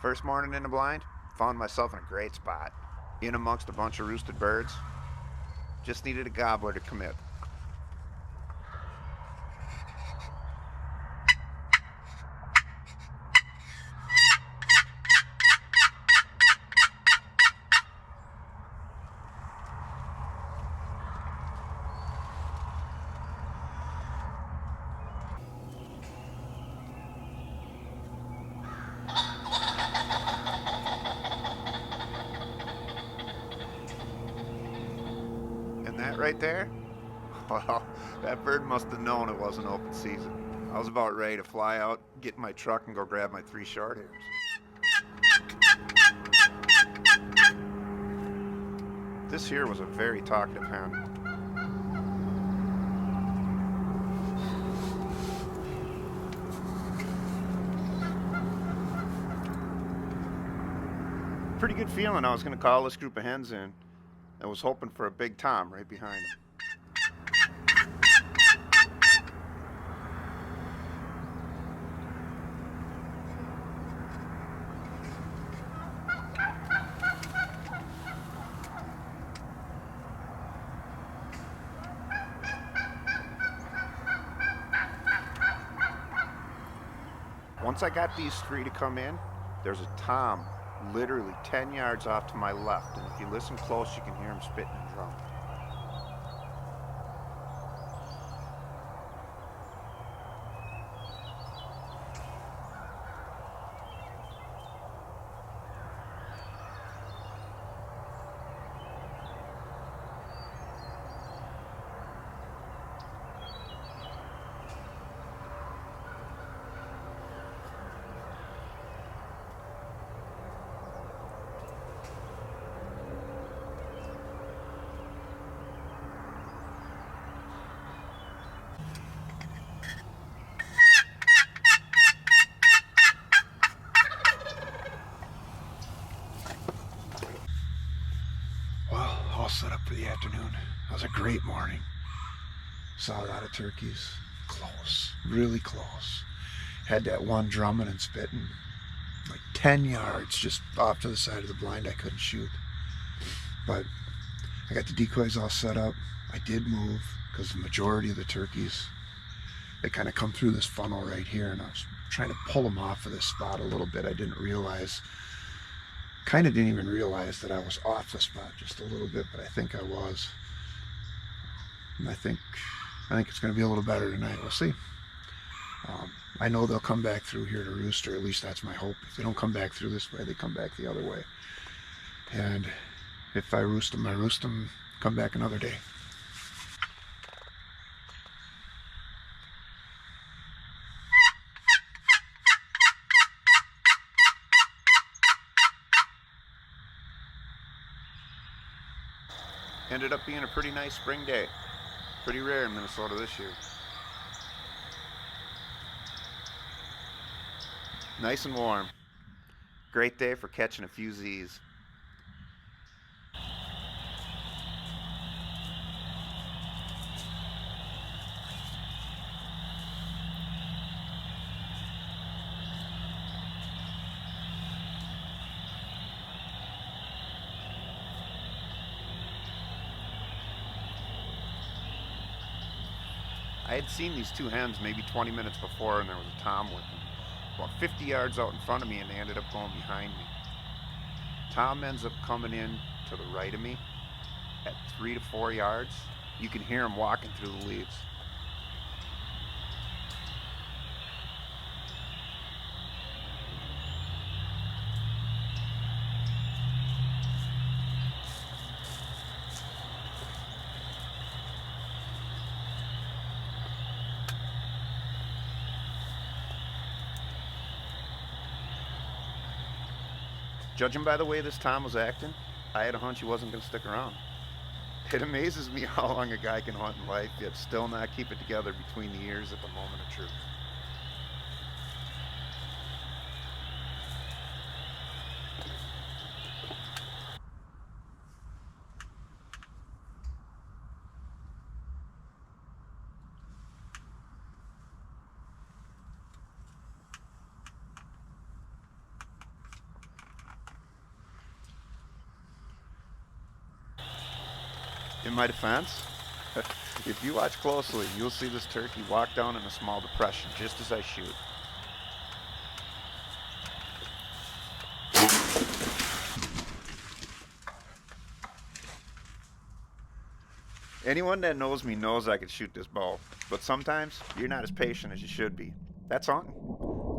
First morning in the blind, found myself in a great spot. In amongst a bunch of roosted birds. Just needed a gobbler to commit. And that right there? Well, that bird must have known it wasn't open season. I was about ready to fly out, get in my truck, and go grab my 3 short hairs. This here was a very talkative hen. Pretty good feeling I was going to call this group of hens in. I was hoping for a big tom right behind them. Once I got these 3 to come in, there's a tom literally 10 yards off to my left, and if you listen close, you can hear him spitting and drumming. Well, all set up for the afternoon. It was a great morning. Saw a lot of turkeys. Close, really close. Had that one drumming and spitting. Like 10 yards just off to the side of the blind. I couldn't shoot. But I got the decoys all set up. I did move because the majority of the turkeys, they kind of come through this funnel right here, and I was trying to pull them off of this spot a little bit. I didn't even realize that I was off the spot just a little bit, but I think I was. And I think it's going to be a little better tonight. We'll see. I know they'll come back through here to roost, or at least that's my hope. If they don't come back through this way, they come back the other way. And if I roost them, I roost them, come back another day. Ended up being a pretty nice spring day. Pretty rare in Minnesota this year. Nice and warm. Great day for catching a few Z's. I had seen these 2 hens maybe 20 minutes before, and there was a tom with them. About 50 yards out in front of me, and they ended up going behind me. Tom ends up coming in to the right of me at 3 to 4 yards. You can hear him walking through the leaves. Judging by the way this tom was acting, I had a hunch he wasn't going to stick around. It amazes me how long a guy can hunt in life, yet still not keep it together between the ears at the moment of truth. In my defense, if you watch closely, you'll see this turkey walk down in a small depression just as I shoot. Anyone that knows me knows I could shoot this bow, but sometimes you're not as patient as you should be. That's hunting.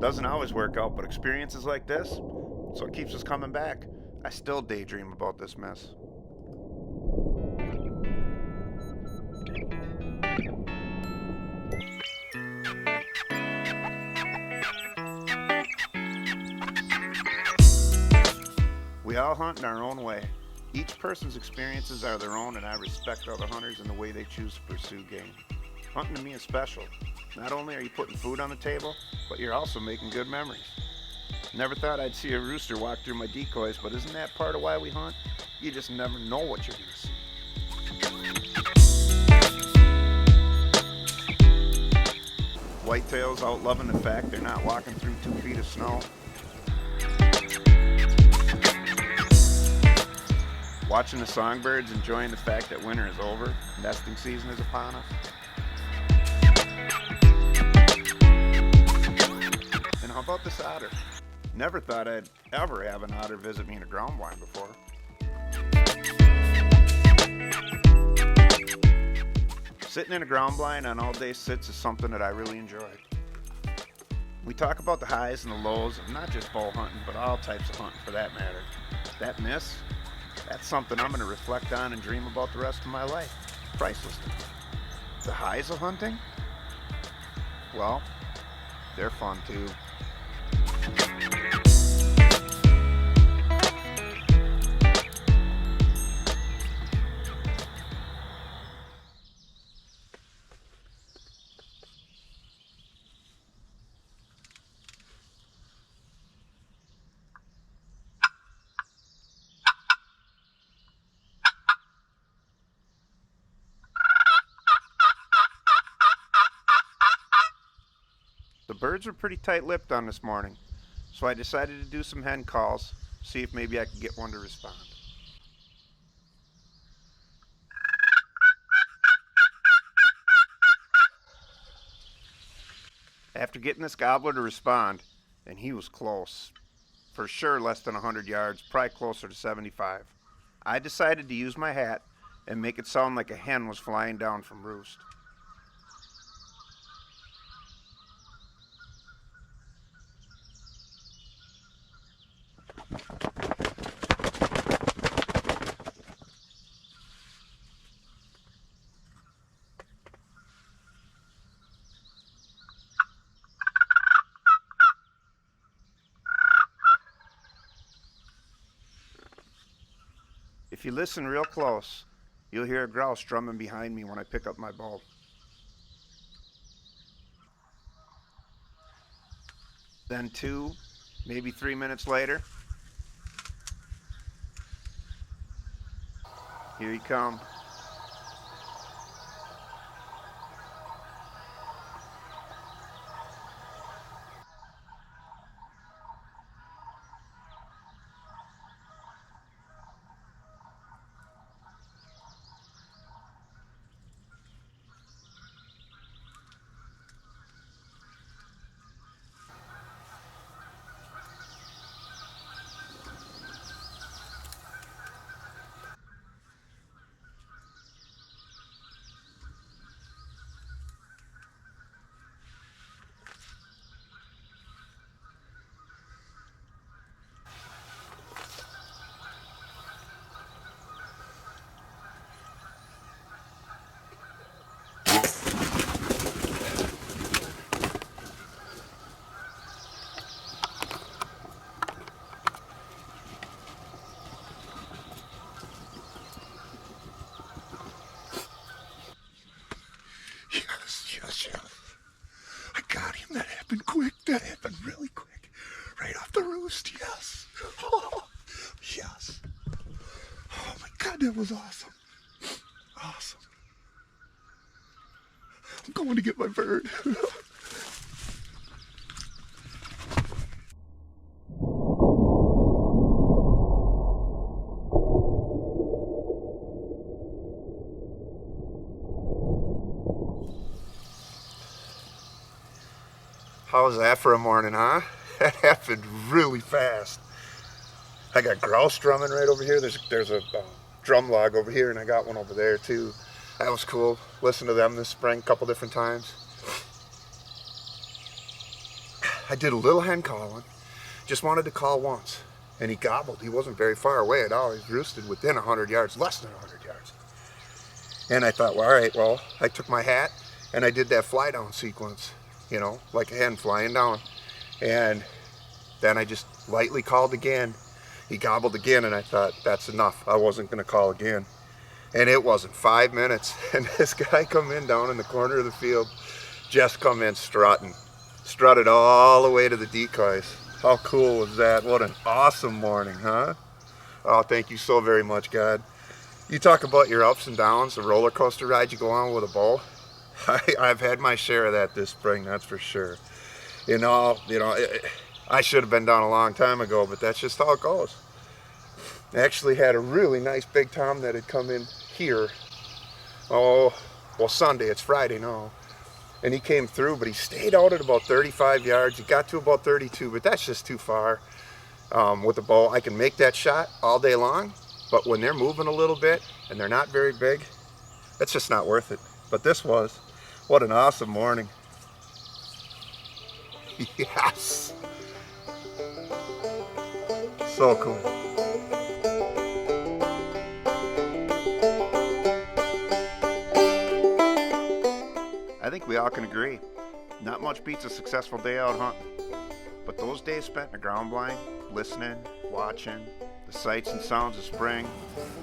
Doesn't always work out, but experiences like this, it's what keeps us coming back. I still daydream about this mess. We all hunt in our own way. Each person's experiences are their own, and I respect other hunters and the way they choose to pursue game. Hunting to me is special. Not only are you putting food on the table, but you're also making good memories. Never thought I'd see a rooster walk through my decoys, but isn't that part of why we hunt? You just never know what you're going to see. Whitetails out loving the fact they're not walking through 2 feet of snow. Watching the songbirds enjoying the fact that winter is over, nesting season is upon us. And how about this otter? Never thought I'd ever have an otter visit me in a ground blind before. Sitting in a ground blind on all day sits is something that I really enjoy. We talk about the highs and the lows of not just bow hunting, but all types of hunting for that matter. That miss, that's something I'm going to reflect on and dream about the rest of my life. Priceless to me. The highs of hunting? Well, they're fun too. The birds were pretty tight-lipped on this morning, so I decided to do some hen calls, see if maybe I could get one to respond. After getting this gobbler to respond, and he was close, for sure less than 100 yards, probably closer to 75, I decided to use my hat and make it sound like a hen was flying down from roost. If you listen real close, you'll hear a grouse drumming behind me when I pick up my bow. Then 2, maybe 3 minutes later, here he comes. Yes. I got him. That happened quick. That happened really quick. Right off the roost, yes. Oh, yes. Oh my God, that was awesome. Awesome. I'm going to get my bird. How was that for a morning, huh? That happened really fast. I got grouse drumming right over here. There's a drum log over here, and I got one over there too. That was cool. Listened to them this spring a couple different times. I did a little hen calling. Just wanted to call once, and he gobbled. He wasn't very far away at all. He roosted within 100 yards, less than 100 yards. And I thought, well, all right, well, I took my hat and I did that fly down sequence, you know, like a hen flying down. And then I just lightly called again. He gobbled again, and I thought, that's enough. I wasn't going to call again. And it wasn't 5 minutes, and this guy come in down in the corner of the field, just come in strutting. Strutted all the way to the decoys. How cool was that? What an awesome morning, huh? Oh, thank you so very much, God. You talk about your ups and downs, the roller coaster ride you go on with a bow. I've had my share of that this spring, that's for sure. I should have been down a long time ago, but that's just how it goes. I actually had a really nice big tom that had come in here. Oh, well, Sunday, it's Friday now. And he came through, but he stayed out at about 35 yards. He got to about 32, but that's just too far with a bow. I can make that shot all day long, but when they're moving a little bit and they're not very big, that's just not worth it. But this was. What an awesome morning. Yes. So cool. I think we all can agree, not much beats a successful day out hunting. But those days spent in a ground blind, listening, watching, the sights and sounds of spring,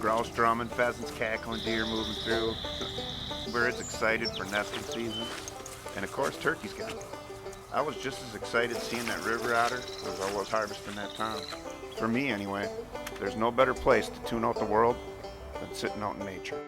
grouse drumming, pheasants cackling, deer moving through, birds excited for nesting season, and of course turkeys got it. I was just as excited seeing that river otter as I was harvesting that tom. For me anyway, there's no better place to tune out the world than sitting out in nature.